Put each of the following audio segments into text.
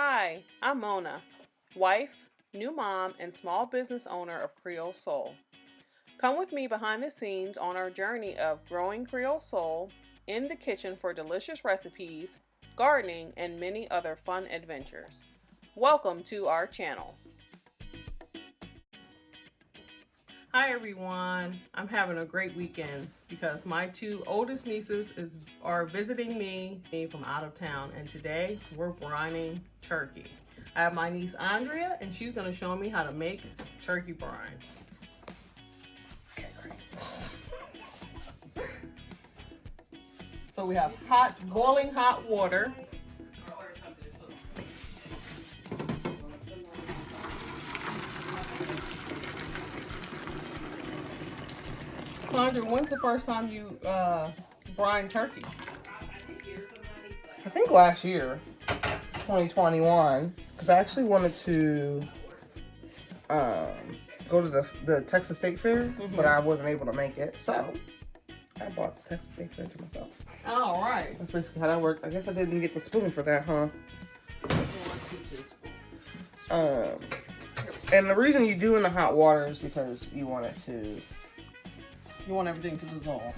Hi, I'm Mona, wife, new mom, and small business owner of Creole Soul. Come with me behind the scenes on our journey of growing Creole Soul, in the kitchen for delicious recipes, gardening, and many other fun adventures. Welcome to our channel. Hi everyone, I'm having a great weekend because my two oldest nieces are visiting me from out of town, and today we're brining turkey. I have my niece Andrea, and she's going to show me how to make turkey brine. So we have boiling hot water. Sandra, when's the first time you brined turkey? I think last year, 2021, because I actually wanted to go to the Texas State Fair, but I wasn't able to make it, so I bought the Texas State Fair to myself. All right. That's basically how that worked. I guess I didn't get the spoon for that, huh? And the reason you do in the hot water is because you want it to... You want everything to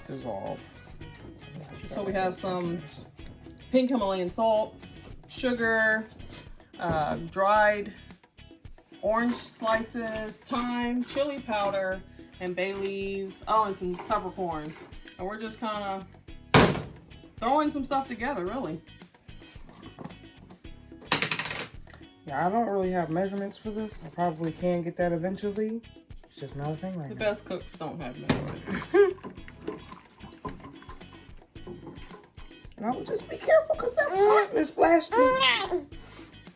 dissolve. So we have some pink Himalayan salt, sugar, dried orange slices, thyme, chili powder, and bay leaves. Oh, and some peppercorns. And we're just kind of throwing some stuff together, really. Yeah, I don't really have measurements for this. I probably can get that eventually. It's just not a thing right now. The best cooks don't have measurements. And I would just be careful because that was hot and it splashed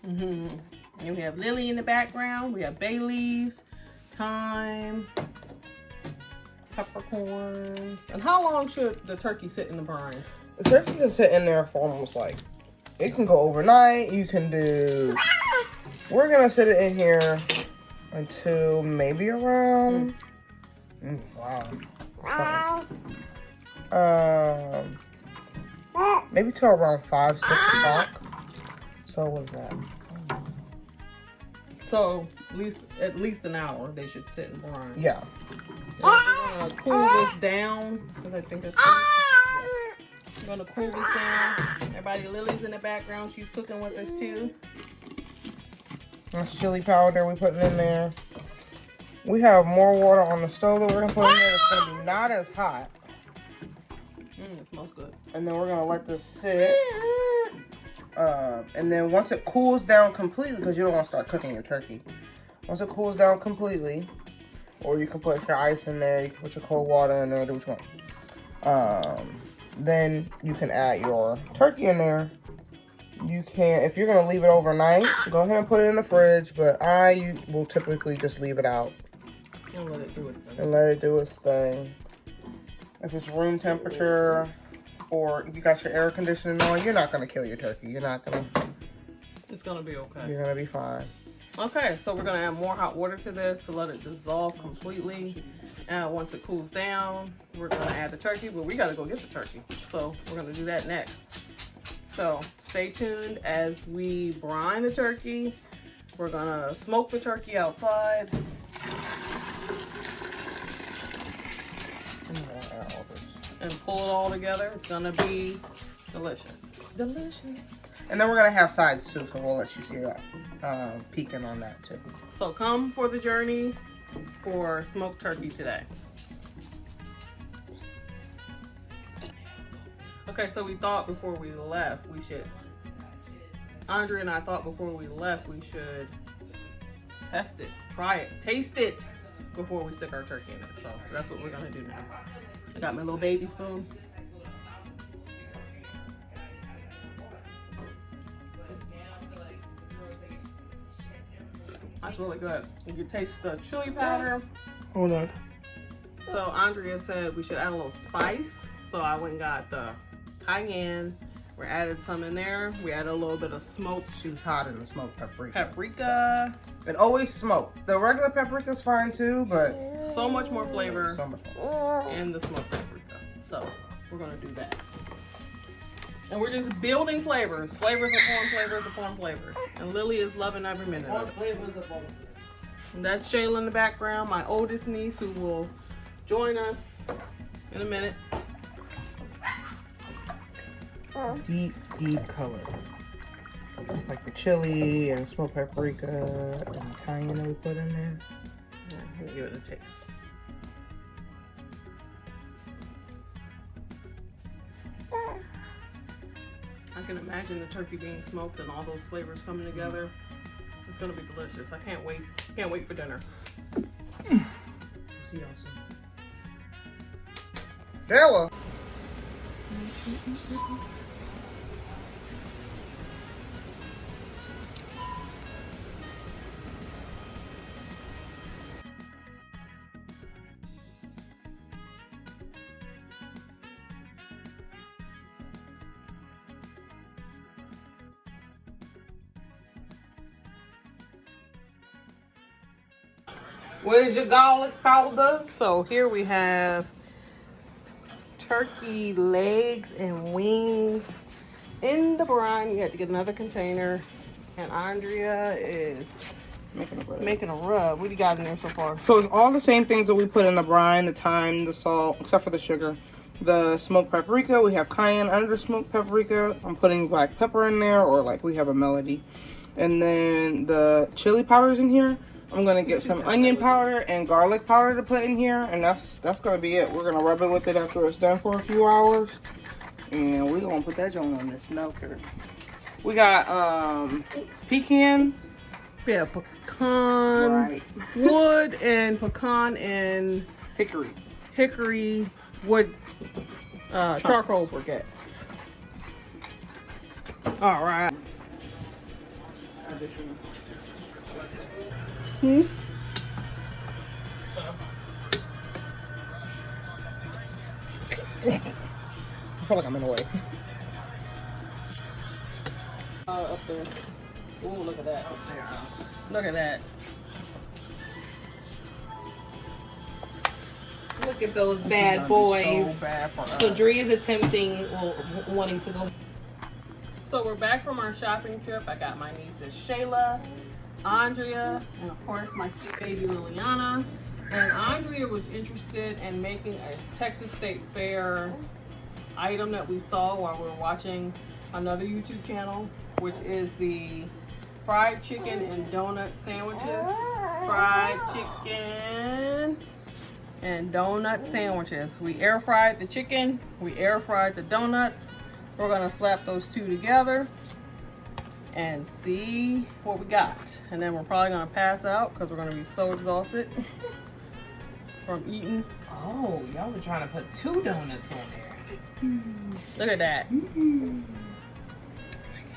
And we have Lily in the background. We have bay leaves, thyme, peppercorns. And how long should the turkey sit in the brine? The turkey can sit in there for almost it can go overnight. You can do, we're going to sit it in here until maybe around, maybe till around 5, 6 o'clock. So what is that? So at least an hour they should sit in brine. Yeah. I'm gonna cool this down because I think that's. I'm gonna cool this down. Everybody, Lily's in the background. She's cooking with us too. That's chili powder we putting in there. We have more water on the stove that we're gonna put in there. It's gonna be not as hot. It smells good. And then we're gonna let this sit. And then once it cools down completely, because you don't want to start cooking your turkey. Once it cools down completely, or you can put your ice in there, you can put your cold water in there, do what you want. Then you can add your turkey in there. You can, if you're gonna leave it overnight, go ahead and put it in the fridge. But I will typically just leave it out and let it do its thing. If it's room temperature, or you got your air conditioning on, you're not gonna kill your turkey. It's gonna be okay. You're gonna be fine. Okay, so we're gonna add more hot water to this to let it dissolve completely. And once it cools down, we're gonna add the turkey, but we gotta go get the turkey. So we're gonna do that next. So stay tuned as we brine the turkey. We're gonna smoke the turkey outside. And pull it all together. It's gonna be delicious. Delicious. And then we're gonna have sides too, so we'll let you see that peeking on that too. So come for the journey for smoked turkey today. Okay, so we thought before we left Andrea and I thought before we left we should test it, try it, taste it before we stick our turkey in it. So that's what we're gonna do now. I got my little baby spoon. That's really good. You can taste the chili powder. Hold on. So Andrea said we should add a little spice. So I went and got the cayenne. We added some in there. We added a little bit of smoked. She was hot in the smoked paprika. So. It always smoked. The regular paprika's fine too, but so much more flavor. So much more. In the smoked paprika. So we're gonna do that. And we're just building flavors. Flavors upon flavors upon flavors. And Lily is loving every minute of it. And that's Shaela in the background, my oldest niece, who will join us in a minute. Deep, deep color. It's like the chili and smoked paprika and cayenne that we put in there. Yeah, let me give it a taste. I can imagine the turkey being smoked and all those flavors coming together. It's gonna be delicious. I can't wait. Can't wait for dinner. See y'all soon. Shaela! Where's your garlic powder? So here we have turkey legs and wings in the brine. You have to get another container. And Andrea is making a rub. What do you got in there so far? So it's all the same things that we put in the brine, the thyme, the salt, except for the sugar. The smoked paprika, we have cayenne under smoked paprika. I'm putting black pepper in there, or like we have a melody. And then the chili powder's in here. I'm gonna get some onion powder and garlic powder to put in here, and that's gonna be it. We're gonna rub it with it after it's done for a few hours, and we're gonna put that joint on the smoker. We got pecan. Yeah, pecan Right. wood and pecan and Hickory. wood charcoal briquettes. All right. Hmm? I feel like I'm in the way. Up there. Ooh, look at that. Look at that. Look at those bad boys. So bad for us. So Dre is attempting, well, wanting to go. So we're back from our shopping trip. I got my nieces Shaela, Andrea, and of course my sweet baby Liliana. And Andrea was interested in making a Texas State Fair item that we saw while we were watching another YouTube channel, which is the fried chicken and donut sandwiches. Fried chicken and donut sandwiches. We air fried the chicken, we air fried the donuts. We're gonna slap those two together and see what we got. And then we're probably gonna pass out because we're gonna be so exhausted from eating. Oh, y'all were trying to put 2 donuts on there. Look at that.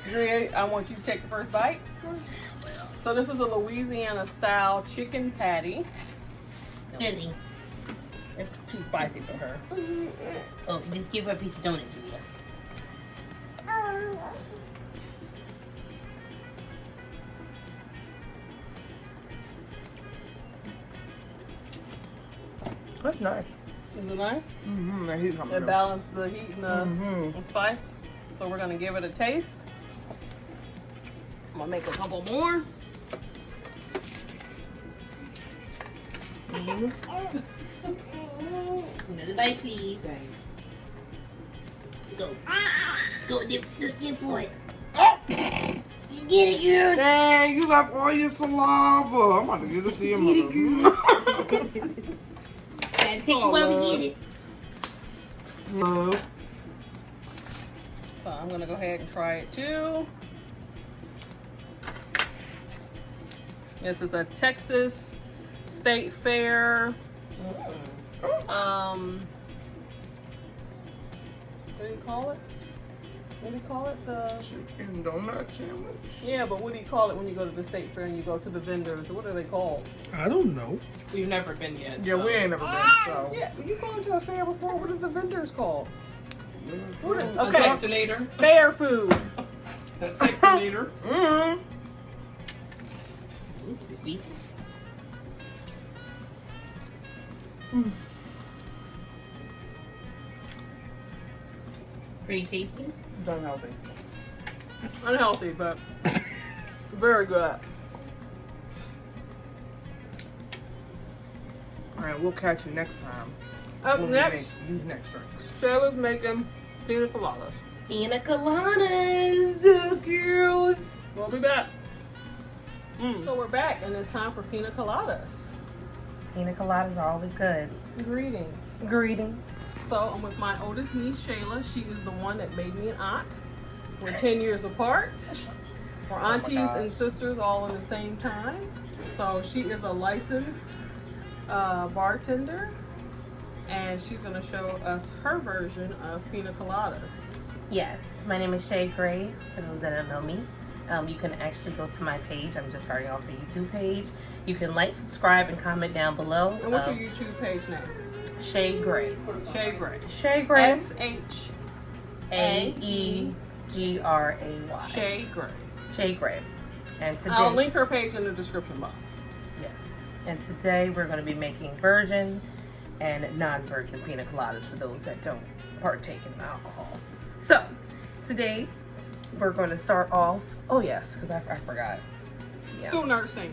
Andrea, I want you to take the first bite. So this is a Louisiana style chicken patty. Lily. It's too spicy for her. Oh, just give her a piece of donut, Julia. That's nice. Is it nice? Mm-hmm. That heat coming It up. balanced the heat and the spice. So we're gonna give it a taste. I'm gonna make a couple more. Another bite, please. Go. Go, dip for it. Get it, girl. Dang, you left all your saliva. I'm about to get this to your mother. Gotta take it while we get it. Love. So I'm gonna go ahead and try it too. This is a Texas State Fair. What do you call it? What do you call it? The Chicken donut sandwich. yeah, but what do you call it when you go to the state fair and you go to the vendors? What are they called? I don't know. We've never been yet. Yeah, so. we ain't never been, so. Yeah, you've gone to a fair before. What are the vendors called? What are, A okay, Texanator. fair food. A Texanator. Mm-hmm. Pretty tasty. It's unhealthy. Unhealthy, but very good. Alright, we'll catch you next time. Up when we next, make these next drinks. Shayla's making Piña Coladas. Piña Coladas, girls. We'll be back. So we're back, and it's time for Piña Coladas. Piña Coladas are always good. Greetings. Greetings. So I'm with my oldest niece, Shaela. She is the one that made me an aunt. We're 10 years apart. We're aunties and sisters all in the same time. So she is a licensed bartender, and she's going to show us her version of Piña Coladas. Yes, my name is Shay Gray. For those that don't know me, you can actually go to my page. I'm just starting off a YouTube page. You can like, subscribe, and comment down below. And what's your YouTube page name? Shay Gray. Shay Gray. Shay Gray. SHAEGRAY. Shay Gray. Shay Gray. And today, I'll link her page in the description box. yes. And today we're going to be making virgin and non-virgin Piña Coladas for those that don't partake in alcohol. So today we're going to start off. Oh yes, because I forgot. Yeah. Still nursing.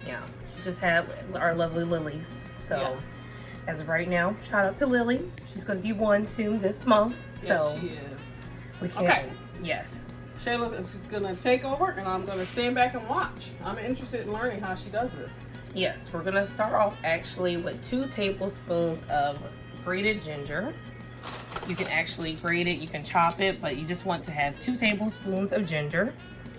Yeah. She just had our lovely Lilies. So Yes. as of right now, shout out to Lily. She's going to be 1 soon this month. So Yes, she is. we can't. Okay. Yes. Shayla is gonna take over, and I'm gonna stand back and watch. I'm interested in learning how she does this. Yes, we're gonna start off actually with 2 tablespoons of grated ginger. You can actually grate it, you can chop it, but you just want to have 2 tablespoons of ginger.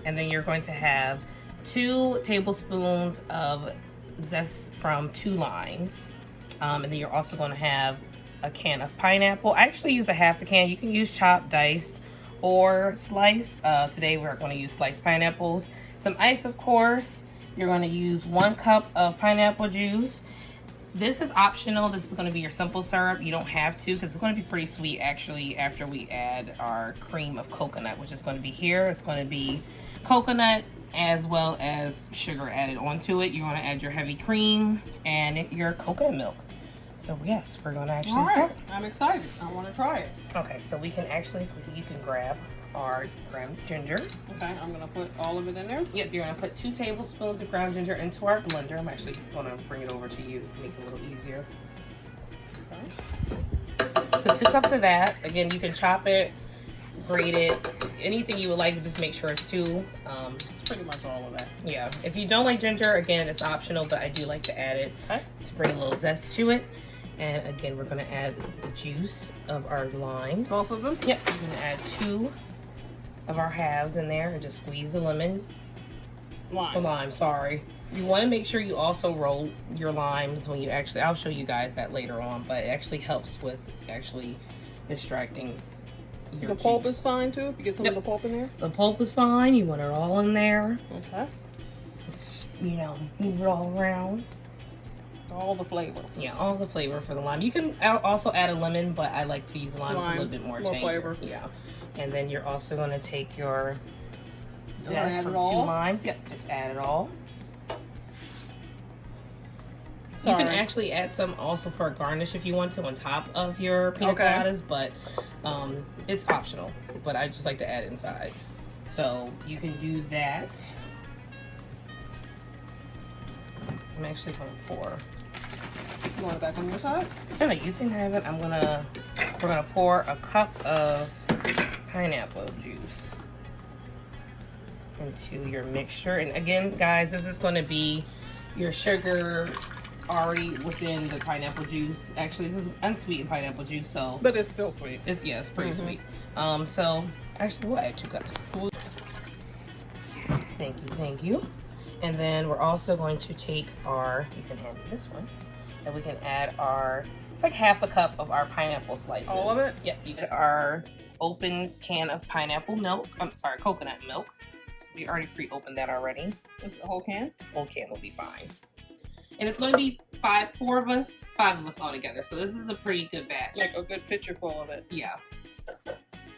And then you're going to have 2 tablespoons of zest from 2 limes. And then you're also going to have a can of pineapple. I actually used a half a can. You can use chopped, diced, or slice. Today we're going to use sliced pineapples. Some ice, of course. You're going to use 1 cup of pineapple juice. This is optional. This is going to be your simple syrup. You don't have to, because it's going to be pretty sweet actually after we add our cream of coconut, which is going to be here. It's going to be coconut as well as sugar added onto it. You're going to add your heavy cream and your coconut milk. So yes, we're going to actually start. I'm excited. I want to try it. Okay, so we can actually, so you can grab our ground ginger. Okay, I'm gonna put all of it in there. Yep, you're gonna put 2 tablespoons of ground ginger into our blender. I'm actually gonna bring it over to you to make it a little easier. Okay. So 2 cups of that. Again, you can chop it, grate it, anything you would like, just make sure it's 2. It's pretty much all of that. Yeah, if you don't like ginger, again, it's optional, but I do like to add it to bring a little zest to it. And again, we're gonna add the juice of our limes. Both of them? Yep, we're gonna add 2 of our halves in there and just squeeze the lemon. Lime, sorry. You want to make sure you also roll your limes when you actually, I'll show you guys that later on, but it actually helps with actually extracting your The pulp juice. is fine too, if you get some of the pulp in there? The pulp is fine. You want it all in there. Okay. Just, you know, move it all around. All the flavors. Yeah, all the flavor for the lime. You can also add a lemon, but I like to use limes a little bit more tangy. flavor. Yeah. And then you're also going to take your zest add from it 2 all? limes. Yep, just add it all. Sorry. You can actually add some also for a garnish if you want to on top of your Piña Coladas, but it's optional. But I just like to add it inside. So you can do that. I'm actually going to pour. You want it back on your side? No, you can have it. We're gonna pour a cup of pineapple juice into your mixture. And again, guys, this is gonna be your sugar already within the pineapple juice. Actually, this is unsweetened pineapple juice, so But it's still sweet. it's pretty sweet. So actually we'll add 2 cups. Thank you. And then we're also going to take our, you can hand me this one, and we can add our, it's like half a cup of our pineapple slices. All of it? Yep. You get our open can of pineapple milk. I'm sorry, coconut milk. So we already pre-opened that already. Is it a whole can? Whole can will be fine. And it's going to be 5 of us all together. So this is a pretty good batch. Like a good pitcher full of it. Yeah.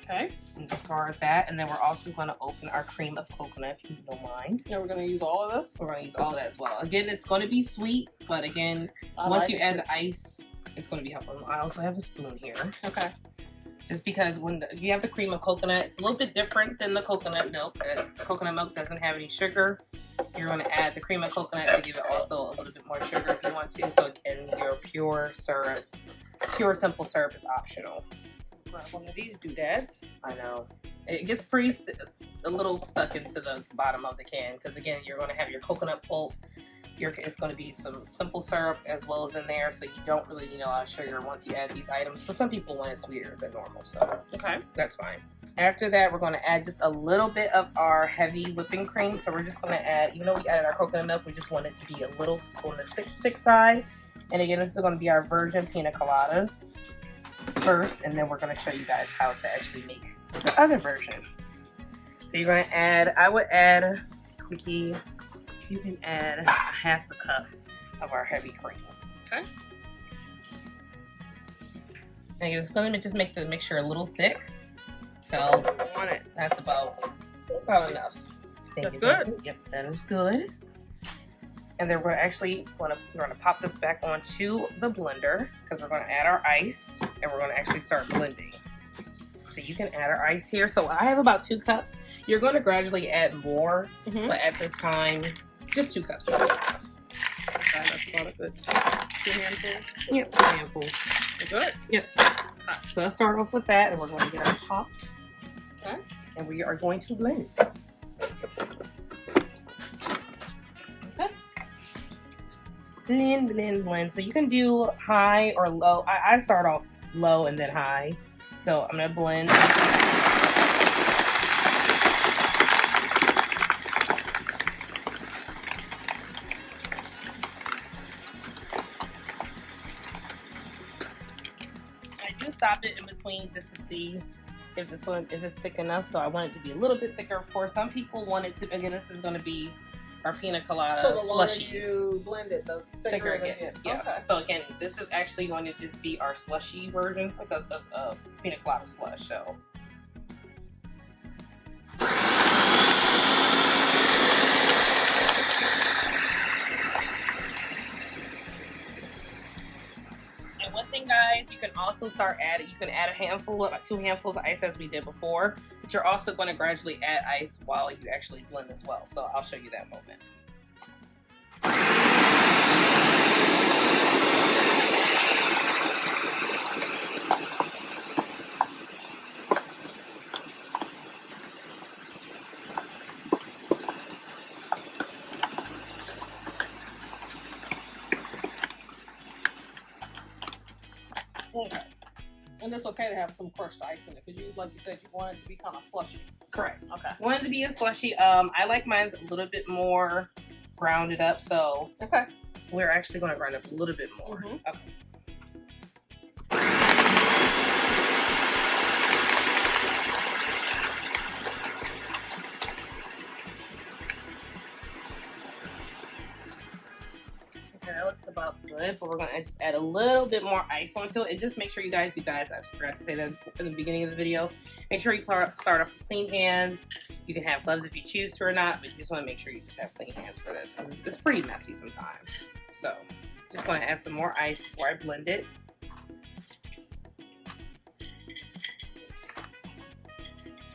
Okay. And discard that. And then we're also going to open our cream of coconut, if you don't mind. Yeah, we're gonna use all of this. We're going to use all that as well. Again, it's going to be sweet, but again, I once like you it add sweet. the ice, it's going to be helpful. I also have a spoon here. Okay. Just because when you have the cream of coconut, it's a little bit different than the coconut milk. The coconut milk doesn't have any sugar. You're going to add the cream of coconut to give it also a little bit more sugar if you want to. So again, your pure syrup, pure simple syrup is optional. Grab one of these doodads. I know. It gets pretty a little stuck into the bottom of the can because again, you're going to have your coconut pulp. It's going to be some simple syrup as well as in there, so you don't really need a lot of sugar once you add these items. But some people want it sweeter than normal, so okay, that's fine. After that, we're going to add just a little bit of our heavy whipping cream. So we're just going to add, even though we added our coconut milk, we just want it to be a little on the thick side. And again, this is going to be our virgin Piña Coladas first, and then we're going to show you guys how to actually make the other version. So you're going to add, I would add, Squeaky, you can add half a cup of our heavy cream. Okay. And it's going to just make the mixture a little thick. So that's about enough. That's good. Yep, that is good. And then we're actually going to pop this back onto the blender because we're going to add our ice and we're going to actually start blending. So you can add our ice here. So I have about 2 cups. You're going to gradually add more, but at this time, just 2 cups is enough. That's about a good 2 handfuls. Yep, 2 handfuls. Good. Yep. Right, so let's start off with that, and we're going to get our top. Okay. And we are going to blend. Okay. Blend, blend, blend. So you can do high or low. I start off low and then high. So I'm going to blend. Stop it in between just to see if it's thick enough. So I want it to be a little bit thicker. For some people want it to, again, this is going to be our Piña Colada so the longer slushies. You blend it, the thicker it gets. Yeah. Okay. So again, this is actually going to just be our slushy version. It's like a Piña Colada slush. So. Guys, you can also start adding, you can add a handful of 2 handfuls of ice as we did before, but you're also going to gradually add ice while you actually blend as well. So I'll show you that moment. Okay. And it's okay to have some crushed ice in it because you, like you said, you want it to be kind of slushy. Correct. Okay. Want it to be a slushy. I like mine's a little bit more grounded up, so okay. We're actually going to grind up a little bit more. Okay. That looks about good, but we're going to just add a little bit more ice onto it. And just make sure you guys, I forgot to say that in the beginning of the video, make sure you start off with clean hands. You can have gloves if you choose to or not, but you just want to make sure you just have clean hands for this. It's pretty messy sometimes. So, just going to add some more ice before I blend it.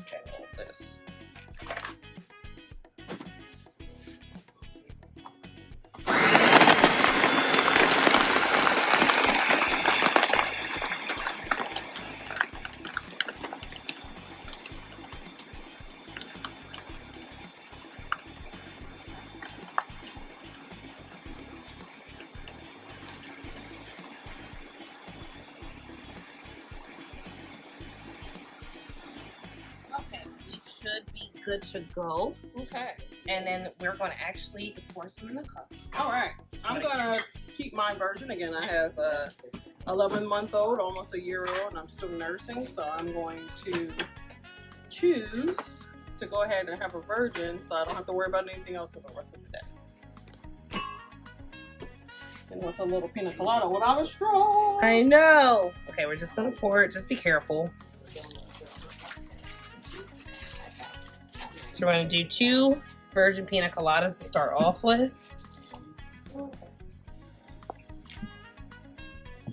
Okay, hold this. Should be good to go. Okay. And then we're going to actually pour some in the cup. All right. I'm going to keep my virgin. Again, I have a 11-month-old, almost a year-old, and I'm still nursing. So I'm going to choose to go ahead and have a virgin so I don't have to worry about anything else for the rest of the day. And what's a little Piña Colada without a straw? I know. Okay, we're just going to pour it. Just be careful. So we're going to do 2 virgin Piña Coladas to start off with.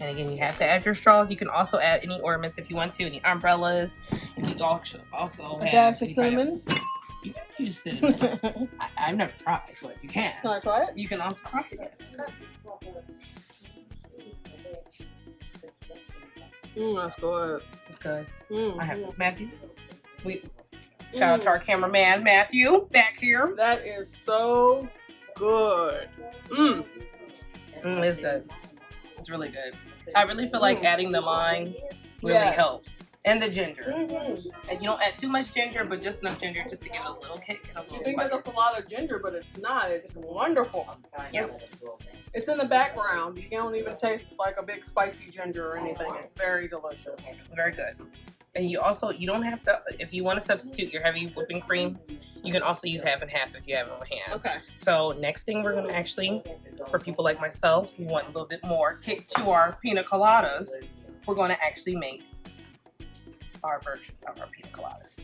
And again, you have to add your straws. You can also add any ornaments if you want to, any umbrellas. If you also A have dash of cinnamon. You can use cinnamon. I've never tried, but you can. Can I try it? You can also try it, yes. That's good. It's good. I have Mm. Matthew. Shout out to our cameraman, Matthew, back here. That is so good. It's good. It's really good. I really feel like adding the lime really Yes. helps. And the ginger. Mm-hmm. And you don't add too much ginger, but just enough ginger just to give it a little kick and a little You think that spice. that's a lot of ginger, but it's not. It's wonderful. Yes. It's in the background. You don't even taste like a big spicy ginger or anything. It's very delicious. Very good. And you don't have to, if you want to substitute your heavy whipping cream, you can also use half and half if you have it on hand. Okay. So next thing we're going to actually, for people like myself who want a little bit more kick to our Piña Coladas, we're going to actually make our version of our Piña Coladas.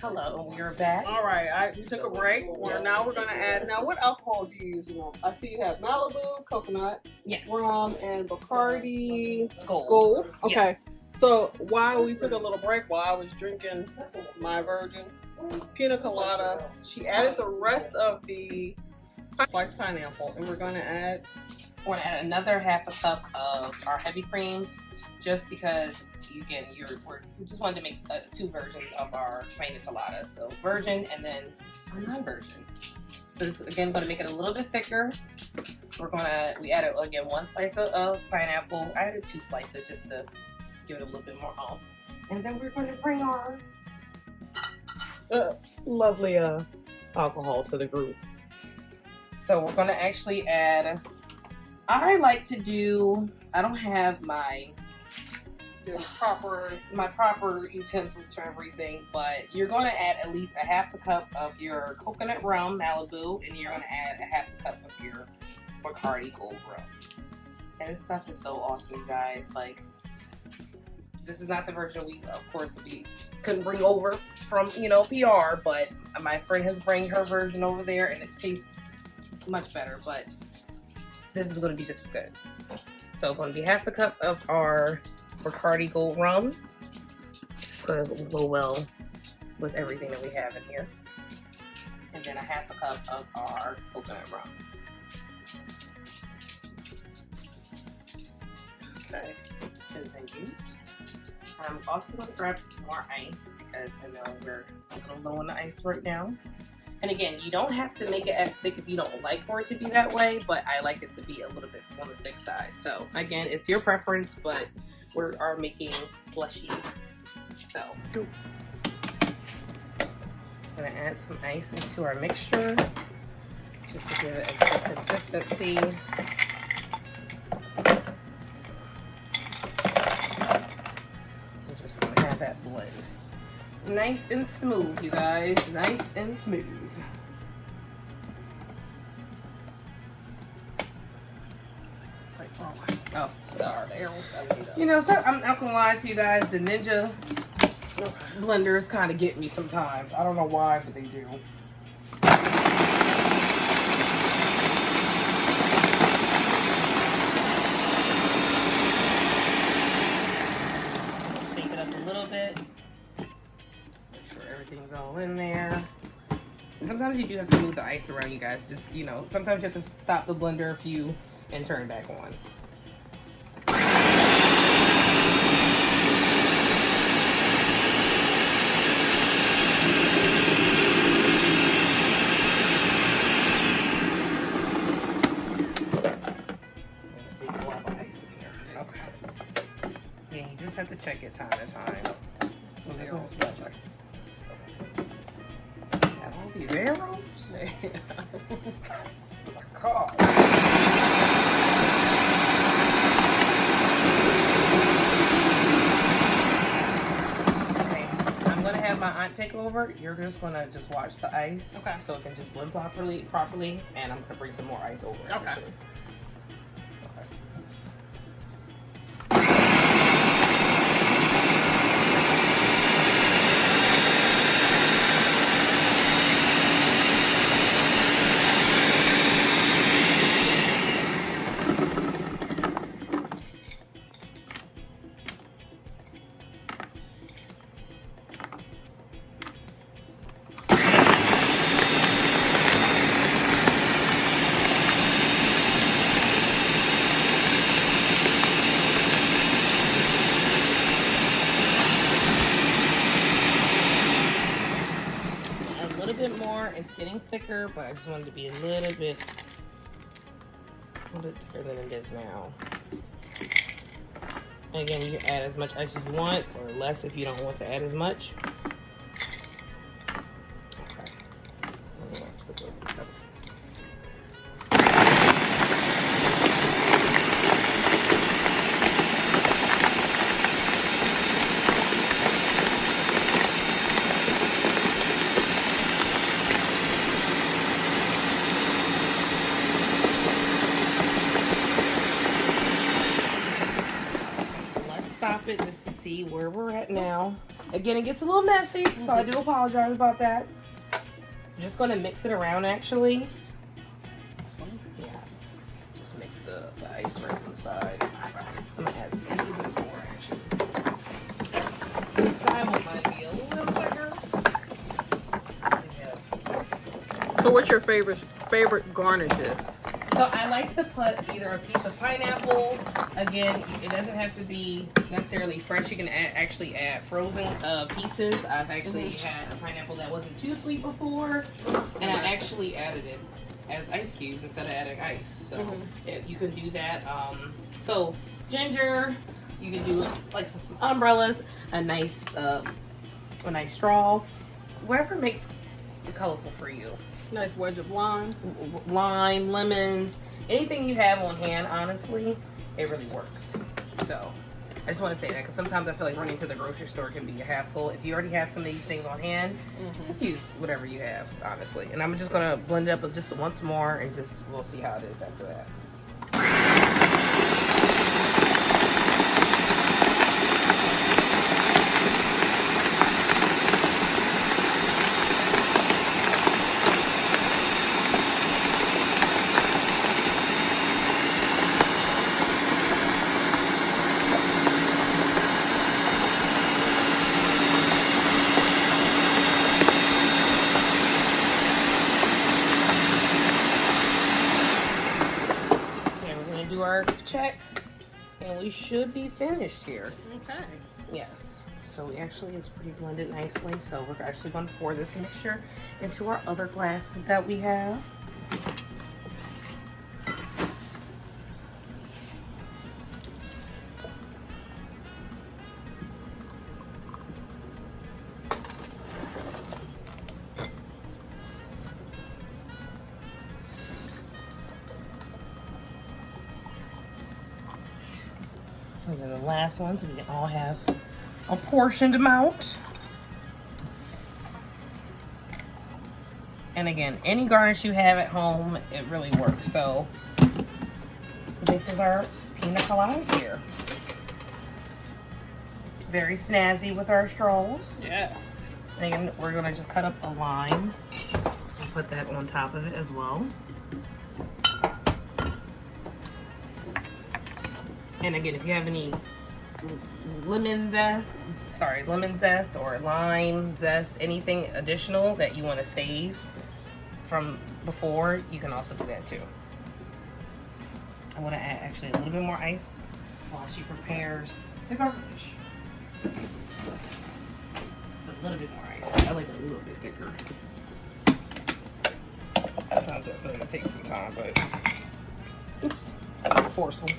Hello, we're back. All right. We took a break. Now we're going to add. Now, what alcohol do you use? I see you have Malibu, coconut, Yes. rum, and Bacardi Gold. Okay. Yes. So while we took a little break, while I was drinking my virgin Piña Colada, she added the rest of the sliced pineapple, and we're going to add another half a cup of our heavy cream, just because again we just wanted to make two versions of our Piña Colada, so virgin and then our non-virgin. So this is again going to make it a little bit thicker. We added again 1 slice of pineapple. I added 2 slices just to give it a little bit more off. And then we're going to bring our lovely alcohol to the group. So we're going to actually add, I don't have my proper utensils for everything, but you're going to add at least a half a cup of your coconut rum, Malibu, and you're going to add a half a cup of your Bacardi Gold rum. And this stuff is so awesome, you guys. Like, this is not the version we couldn't bring over from, PR, but my friend has brought her version over there and it tastes much better, but this is going to be just as good. So it's going to be half a cup of our Bacardi Gold rum. It's going to go well with everything that we have in here. And then a half a cup of our coconut rum. Okay, thank you. I'm also going to grab some more ice because I know we're a little low on the ice right now. And again, you don't have to make it as thick if you don't like for it to be that way, but I like it to be a little bit on the thick side. So again, it's your preference, but we are making slushies. So I'm going to add some ice into our mixture just to give it a good consistency. That blend nice and smooth, you guys, nice and smooth. Oh, sorry. So I'm not gonna lie to you guys, the Ninja blenders kind of get me sometimes. I don't know why, but they do. Everything's all in there. And sometimes you do have to move the ice around, you guys. Just, sometimes you have to stop the blender and turn it back on. Big blob of ice in there. Okay. Yeah, you just have to check it time to time. These arrows? Oh my God. Okay, I'm gonna have my aunt take over. You're just gonna watch the ice, okay, so it can just blend properly, and I'm gonna bring some more ice over. Okay. getting thicker, but I just wanted to be a little bit thicker than it is now. And again, you can add as much ice as you want, or less if you don't want to add as much. It just to see where we're at now. Again, it gets a little messy, so I do apologize about that. I'm just going to mix it around actually. Yes. Just mix the ice right on the side. I'm going to add a little bit more actually. I want mine to be a little thicker. So what's your favorite garnishes? So I like to put either a piece of pineapple. Again, it doesn't have to be necessarily fresh. You can actually add frozen pieces. I've actually had a pineapple that wasn't too sweet before, and I actually added it as ice cubes instead of adding ice. So you can do that. So ginger, you can do like some umbrellas, a nice straw, wherever makes it colorful for you. Nice wedge of lime. Lime, lemons, anything you have on hand, honestly, it really works. So I just want to say that because sometimes I feel like running to the grocery store can be a hassle. If you already have some of these things on hand, just use whatever you have, honestly. And I'm just going to blend it up just once more and just we'll see how it is after that. Check, and we should be finished here. Okay. Yes. So it's pretty blended nicely. So we're actually going to pour this mixture into our other glasses that we have. And then the last one, so we can all have a portioned amount. And again, any garnish you have at home, it really works. So this is our Piña Coladas here. Very snazzy with our straws. Yes. And again, we're gonna just cut up a lime and put that on top of it as well. And again, if you have any lemon zest or lime zest, anything additional that you want to save from before, you can also do that too. I want to add actually a little bit more ice while she prepares the garnish. Just a little bit more ice. I like it a little bit thicker. Sometimes I feel like it takes some time, but oops, it's forceful.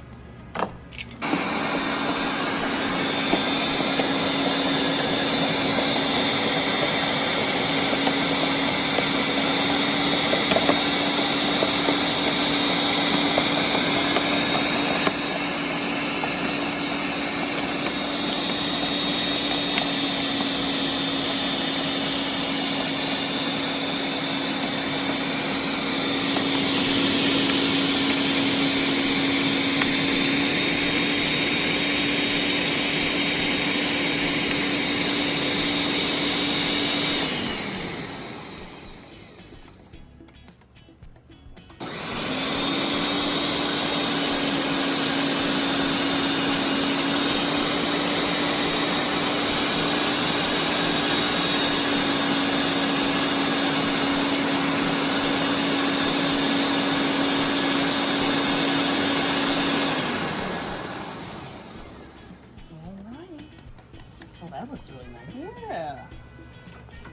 That looks really nice. Yeah.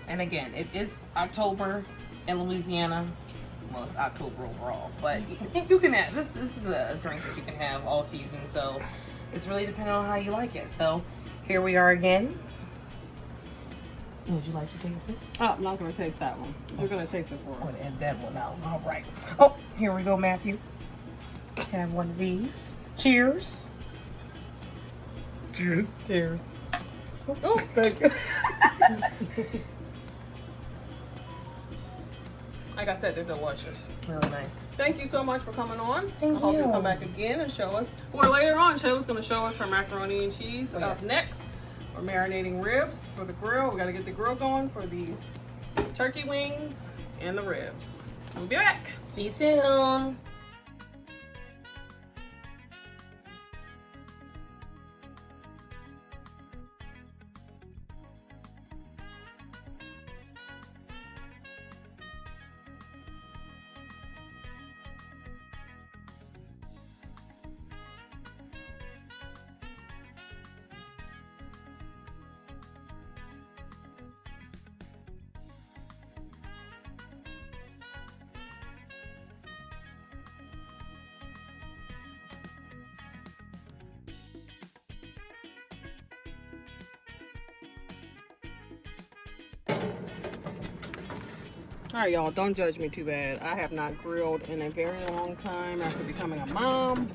And again, it is October, in Louisiana, well, it's October overall, but you can have this. This is a drink that you can have all season, so it's really depending on how you like it. So here we are again. Would you like to taste it? Oh, I'm not going to taste that one. You're going to taste it for I'm us. gonna add that one out. All right. Oh, here we go, Matthew. Have one of these. Cheers. Cheers. Cheers. Oh, thank you. Like I said, they're delicious. Really nice. Thank you so much for coming on. Thank I hope you you. come back again and show us. Or later on, Shayla's going to show us her macaroni and cheese. Oh, Up yes. next, we're marinating ribs for the grill. We got to get the grill going for these turkey wings and the ribs. We'll be back. See you soon. All right, y'all, don't judge me too bad. I have not grilled in a very long time after becoming a mom.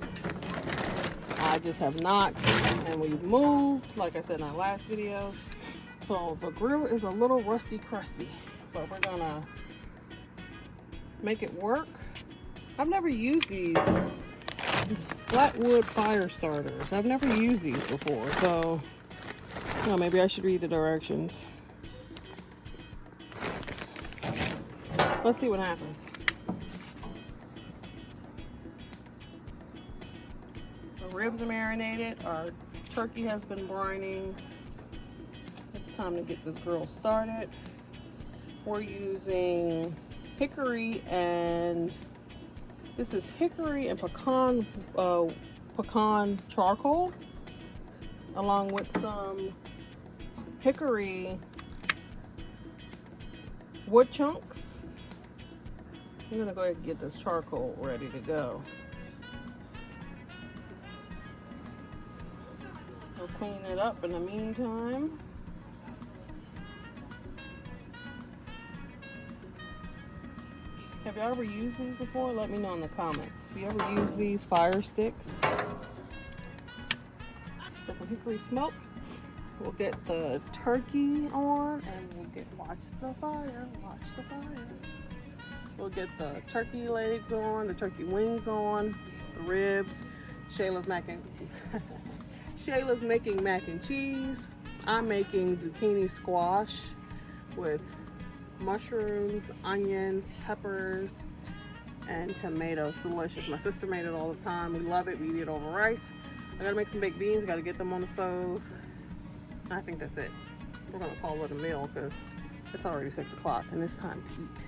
I just have not, and we've moved, like I said in our last video. So the grill is a little rusty crusty, but we're gonna make it work. I've never used these flat wood fire starters. I've never used these before, so maybe I should read the directions. Let's see what happens. The ribs are marinated. Our turkey has been brining. It's time to get this grill started. We're using hickory and this is hickory and pecan charcoal, along with some hickory wood chunks. I'm gonna go ahead and get this charcoal ready to go. We'll clean it up in the meantime. Have you ever used these before? Let me know in the comments. You ever use these fire sticks? For some hickory smoke. We'll get the turkey on and we'll watch the fire, watch the fire. We'll get the turkey legs on, the turkey wings on, the ribs. Shayla's making mac and cheese. I'm making zucchini squash with mushrooms, onions, peppers, and tomatoes. Delicious. My sister made it all the time. We love it. We eat it over rice. I gotta make some baked beans. Gotta get them on the stove. I think that's it. We're gonna call it a meal because it's already 6 o'clock and it's time to eat.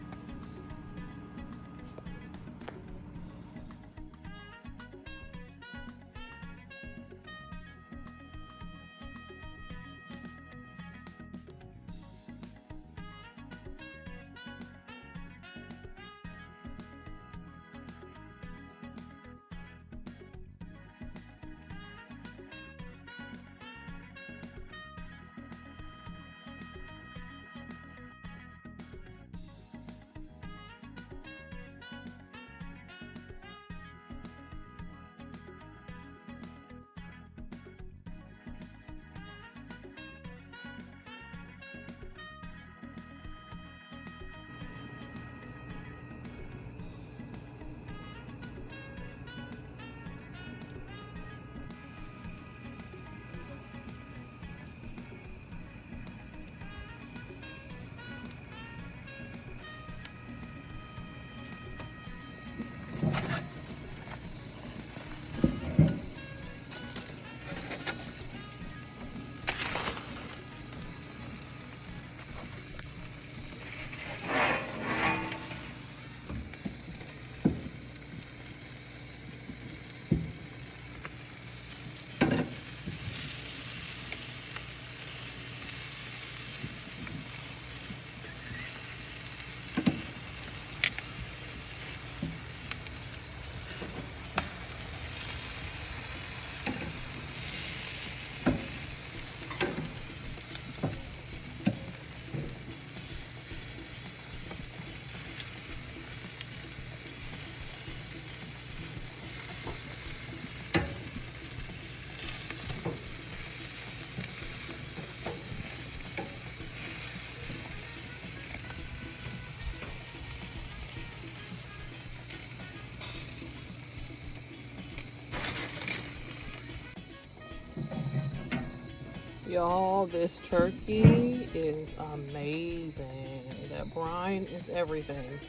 Y'all, this turkey is amazing. That brine is everything.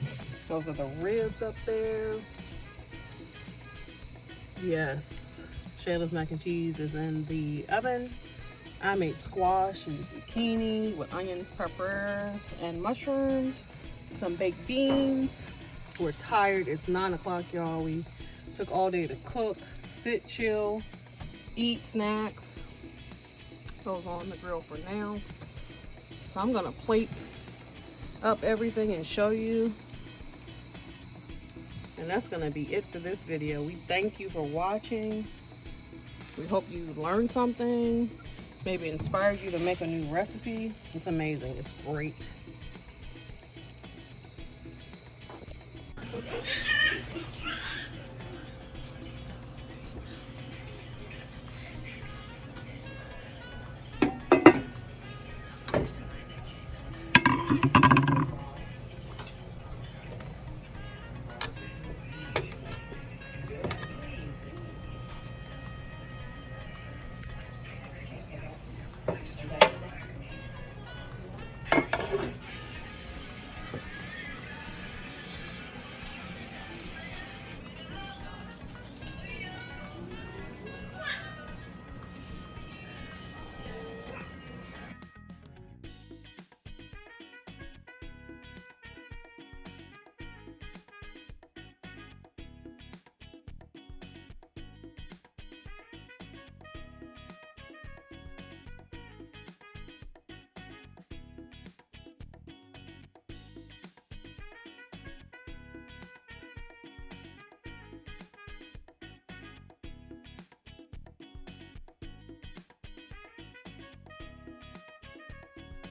Those are the ribs up there. Yes, Shayla's mac and cheese is in the oven. I made squash and zucchini with onions, peppers, and mushrooms. Some baked beans. We're tired. It's 9 o'clock, y'all. We took all day to cook, sit, chill, eat snacks. Those on the grill for now. So I'm gonna plate up everything and show you. And that's gonna be it for this video. We thank you for watching. We hope you learned something, maybe inspired you to make a new recipe. It's amazing. It's great.